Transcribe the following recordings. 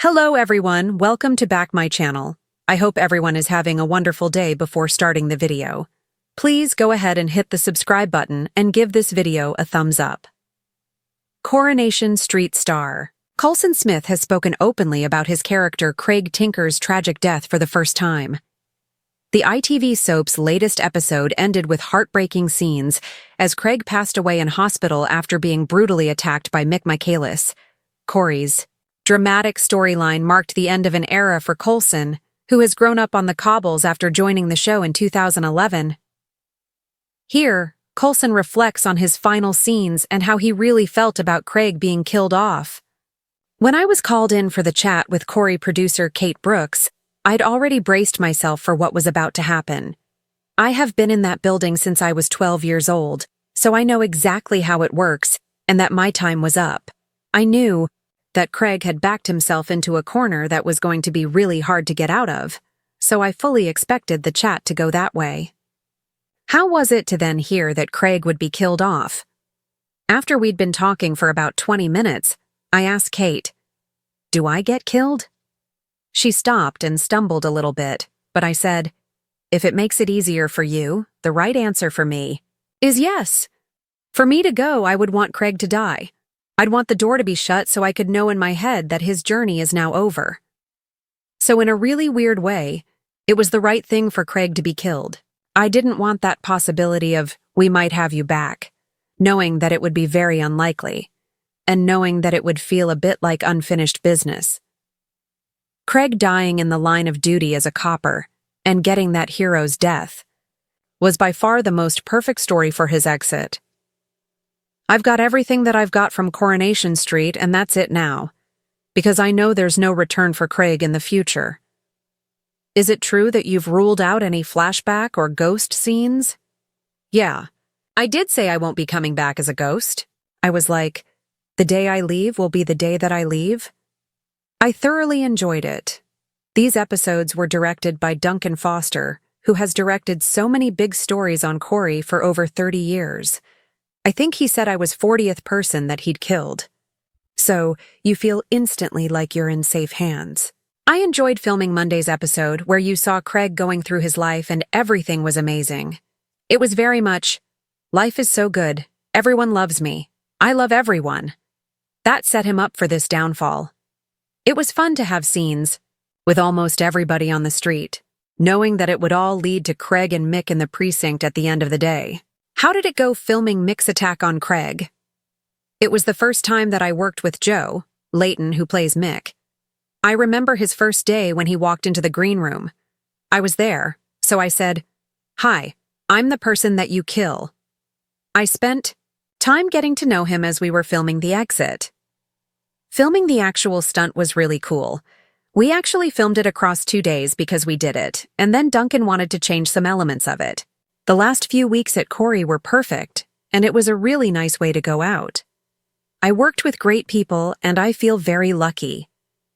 Hello everyone, welcome to back my channel. I hope everyone is having a wonderful day before starting the video. Please go ahead and hit the subscribe button and give this video a thumbs up. Coronation Street star. Colson Smith has spoken openly about his character Craig Tinker's tragic death for the first time. The ITV soap's latest episode ended with heartbreaking scenes as Craig passed away in hospital after being brutally attacked by Mick Michaelis, Corrie's dramatic storyline marked the end of an era for Colson, who has grown up on the cobbles after joining the show in 2011. Here, Colson reflects on his final scenes and how he really felt about Craig being killed off. When I was called in for the chat with Corrie producer Kate Brooks, I'd already braced myself for what was about to happen. I have been in that building since I was 12 years old, so I know exactly how it works and that my time was up. I knew that Craig had backed himself into a corner that was going to be really hard to get out of, so I fully expected the chat to go that way. How was it to then hear that Craig would be killed off? After we'd been talking for about 20 minutes, I asked Kate, "Do I get killed?" She stopped and stumbled a little bit, but I said, "If it makes it easier for you, the right answer for me is yes. For me to go, I would want Craig to die. I'd want the door to be shut so I could know in my head that his journey is now over." So in a really weird way, it was the right thing for Craig to be killed. I didn't want that possibility of, "we might have you back," knowing that it would be very unlikely, and knowing that it would feel a bit like unfinished business. Craig dying in the line of duty as a copper, and getting that hero's death, was by far the most perfect story for his exit. I've got everything that I've got from Coronation Street, and that's it now, because I know there's no return for Craig in the future. Is it true that you've ruled out any flashback or ghost scenes? Yeah, I did say I won't be coming back as a ghost. I was like, the day I leave will be the day that I leave. I thoroughly enjoyed it. These episodes were directed by Duncan Foster, who has directed so many big stories on Corrie for over 30 years. I think he said I was 40th person that he'd killed. So, you feel instantly like you're in safe hands. I enjoyed filming Monday's episode where you saw Craig going through his life and everything was amazing. It was very much, life is so good, everyone loves me, I love everyone. That set him up for this downfall. It was fun to have scenes with almost everybody on the street, knowing that it would all lead to Craig and Mick in the precinct at the end of the day. How did it go filming Mick's attack on Craig? It was the first time that I worked with Joe, Leighton, who plays Mick. I remember his first day when he walked into the green room. I was there, so I said, "Hi, I'm the person that you kill." I spent time getting to know him as we were filming the exit. Filming the actual stunt was really cool. We actually filmed it across 2 days because we did it, and then Duncan wanted to change some elements of it. The last few weeks at Corrie were perfect, and it was a really nice way to go out. I worked with great people, and I feel very lucky.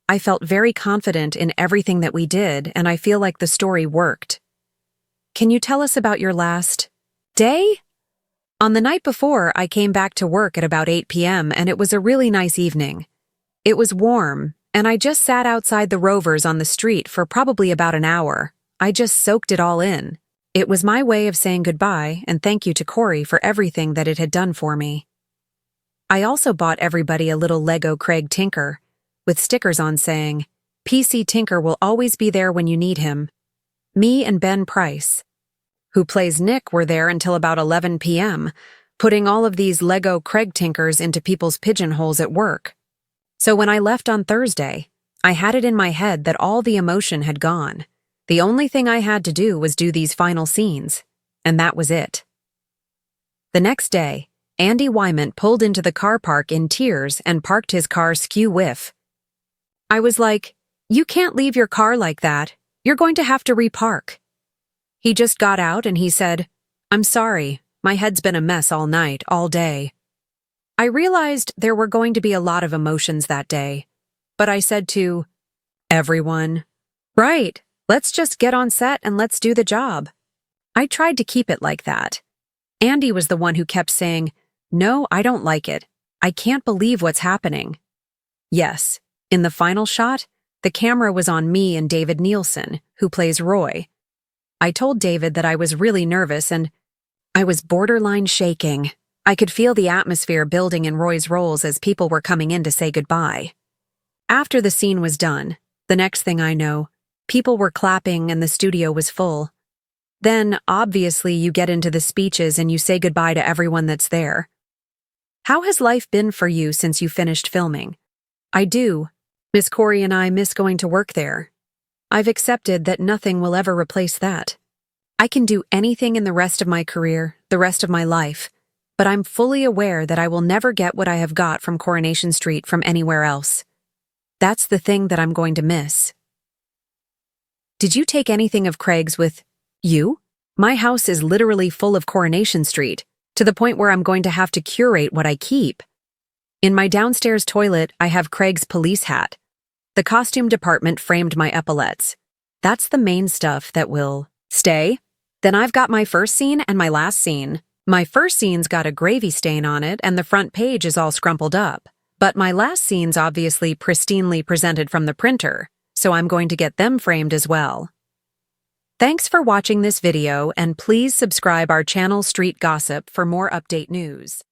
I felt very confident in everything that we did, and I feel like the story worked. Can you tell us about your last day? On the night before, I came back to work at about 8 p.m., and it was a really nice evening. It was warm, and I just sat outside the Rovers on the street for probably about an hour. I just soaked it all in. It was my way of saying goodbye and thank you to Corrie for everything that it had done for me. I also bought everybody a little Lego Craig Tinker, with stickers on saying, "PC Tinker will always be there when you need him." Me and Ben Price, who plays Nick, were there until about 11 p.m., putting all of these Lego Craig Tinkers into people's pigeonholes at work. So when I left on Thursday, I had it in my head that all the emotion had gone. The only thing I had to do was do these final scenes, and that was it. The next day, Andy Wymant pulled into the car park in tears and parked his car skew-whiff. I was like, "You can't leave your car like that. You're going to have to repark." He just got out and he said, "I'm sorry, my head's been a mess all night, all day." I realized there were going to be a lot of emotions that day, but I said to everyone, "Right. Let's just get on set and let's do the job." I tried to keep it like that. Andy was the one who kept saying, "No, I don't like it. I can't believe what's happening." Yes, in the final shot, The camera was on me and David Nielsen, who plays Roy. I told David that I was really nervous and I was borderline shaking. I could feel the atmosphere building in Roy's roles as people were coming in to say goodbye. After the scene was done, the next thing I know, people were clapping and the studio was full. Then, obviously, you get into the speeches and you say goodbye to everyone that's there. How has life been for you since you finished filming? I do. Miss Corrie and I miss going to work there. I've accepted that nothing will ever replace that. I can do anything in the rest of my career, the rest of my life, but I'm fully aware that I will never get what I have got from Coronation Street from anywhere else. That's the thing that I'm going to miss. Did you take anything of Craig's with you? My house is literally full of Coronation Street, to the point where I'm going to have to curate what I keep. In my downstairs toilet, I have Craig's police hat. The costume department framed my epaulets. That's the main stuff that will stay. Then I've got my first scene and my last scene. My first scene's got a gravy stain on it and the front page is all scrumpled up. But my last scene's obviously pristinely presented from the printer, so I'm going to get them framed as well. Thanks for watching this video and please subscribe our channel Street Gossip for more update news.